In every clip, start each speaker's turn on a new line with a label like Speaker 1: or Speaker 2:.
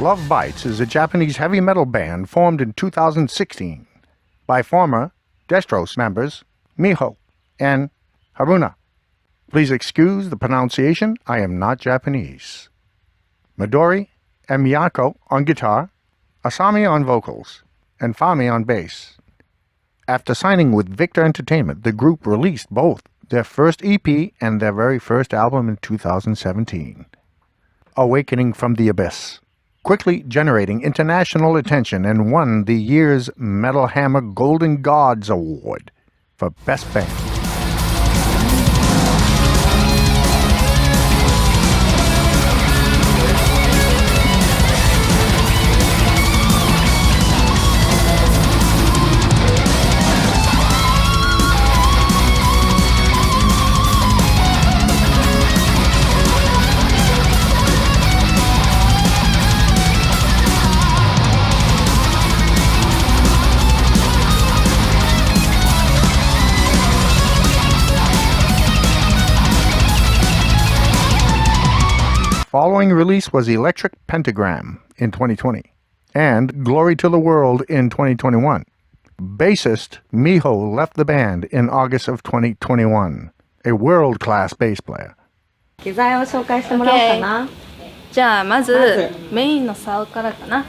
Speaker 1: Lovebites is a Japanese heavy metal band formed in 2016 by former Destros members Miho and Haruna. Please excuse the pronunciation, I am not Japanese. Midori and Miyako on guitar, Asami on vocals, and Fami on bass. After signing with Victor Entertainment, the group released both their first EP and their very first album in 2017, Awakening from the Abyss, quickly generating international attention and won the year's Metal Hammer Golden Gods Award for Best Band. Following release was Electric Pentagram in 2020 and Glory to the World in 2021. Bassist Miho left the band in August of 2021, a world-class bass player.
Speaker 2: 機材を紹介してもらおうかな。
Speaker 3: じゃあまずメインの竿からかな。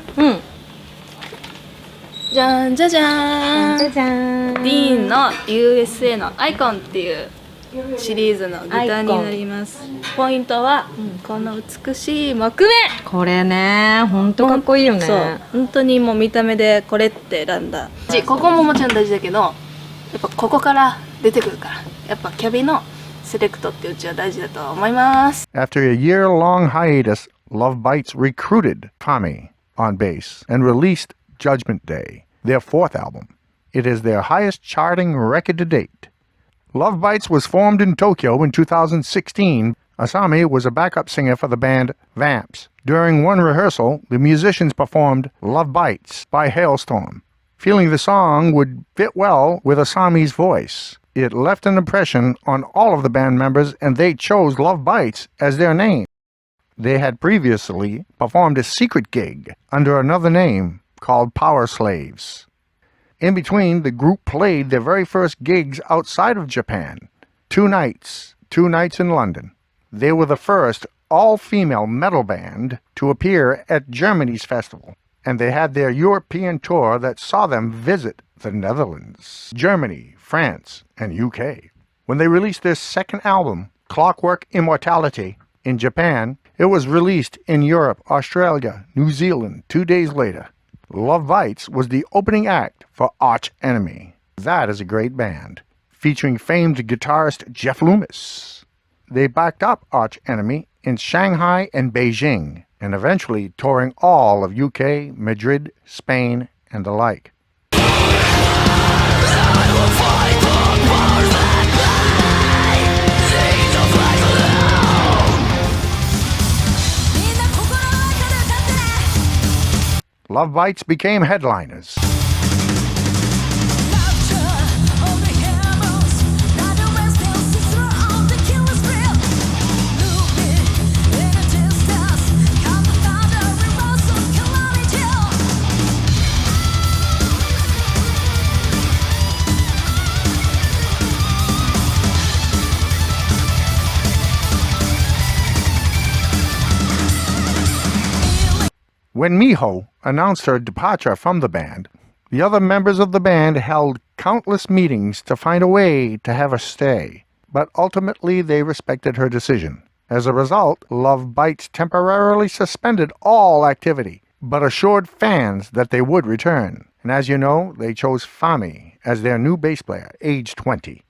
Speaker 3: じゃんじゃじゃーん。
Speaker 2: じゃじゃーん。
Speaker 3: ディーンの USA のアイコンっていうシリーズのギターになります。ポイントは、この美しい木目。
Speaker 2: これね、ほんとかっこいいよね。
Speaker 3: そう、本当にもう見た目でこれって選んだ。ここももちろん大事だけど、やっぱここから出てくるから、やっぱキャビのセレクトってうちは大事だと思います。
Speaker 1: After a year-long hiatus, Lovebites recruited Fami on bass and released Judgment Day, their fourth album. It is their highest charting record to date. Lovebites was formed in Tokyo in 2016. Asami was a backup singer for the band Vamps. During one rehearsal, the musicians performed Lovebites by Hailstorm. Feeling the song would fit well with Asami's voice, it left an impression on all of the band members and they chose Lovebites as their name. They had previously performed a secret gig under another name called Power Slaves. In between, the group played their very first gigs outside of Japan. 2 nights in London. They were the first all-female metal band to appear at Germany's festival, and they had their European tour that saw them visit the Netherlands, Germany, France, and UK. When they released their second album, Clockwork Immortality, in Japan, it was released in Europe, Australia, New Zealand 2 days later. Lovebites was the opening act for Arch Enemy. That is a great band, featuring famed guitarist Jeff Loomis. They backed up Arch Enemy in Shanghai and Beijing, and eventually touring all of UK, Madrid, Spain, and the like. Lovebites became headliners. When Miho announced her departure from the band, the other members of the band held countless meetings to find a way to have her stay, but ultimately they respected her decision. As a result, Lovebites temporarily suspended all activity, but assured fans that they would return. And as you know, they chose Fami as their new bass player, age 20.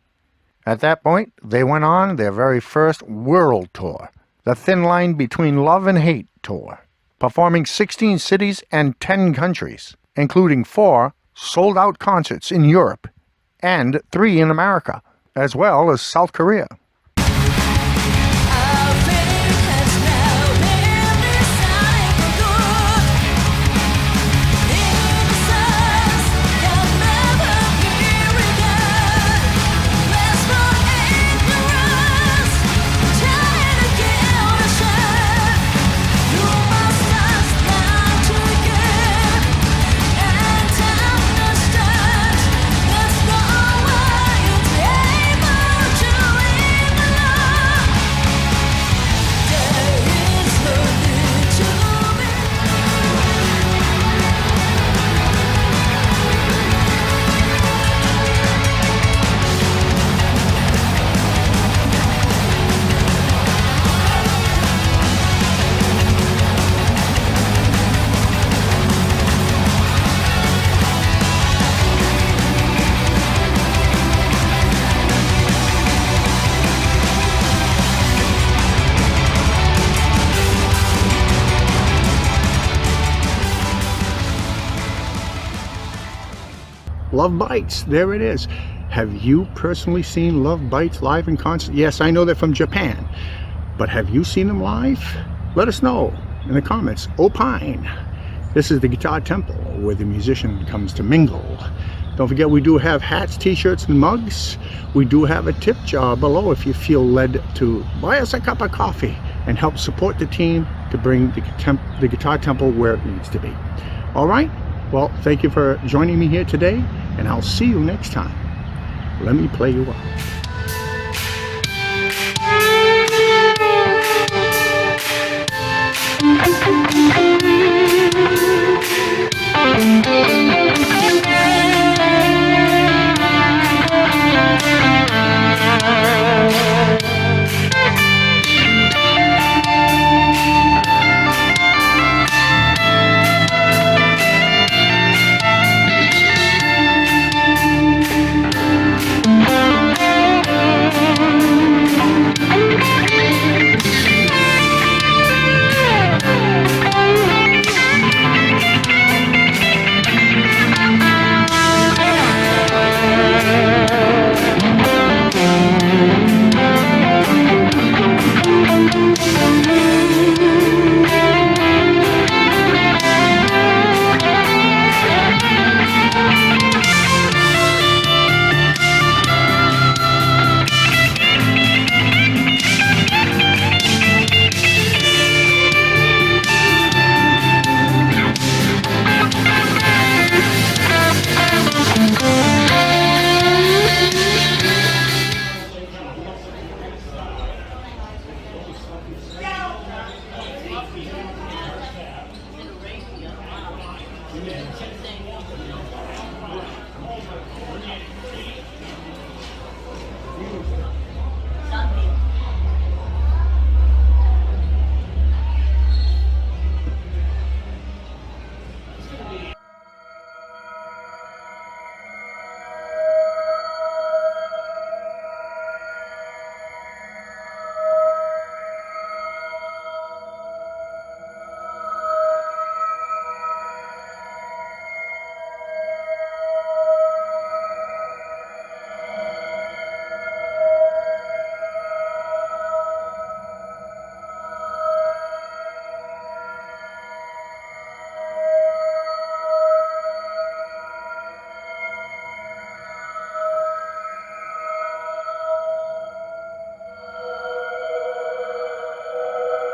Speaker 1: At that point, they went on their very first world tour, the Thin Line Between Love and Hate tour, performing 16 cities and 10 countries, including 4 sold-out concerts in Europe and 3 in America, as well as South Korea. Love Bites, there it is. Have you personally seen Love Bites live in concert? Yes, I know they're from Japan, but have you seen them live? Let us know in the comments. Opine. This is the Guitar Temple, where the musician comes to mingle. Don't forget, we do have hats, t-shirts, and mugs. We do have a tip jar below if you feel led to buy us a cup of coffee and help support the team to bring the Guitar Temple where it needs to be. All right? Well, thank you for joining me here today, and I'll see you next time. Let me play you out.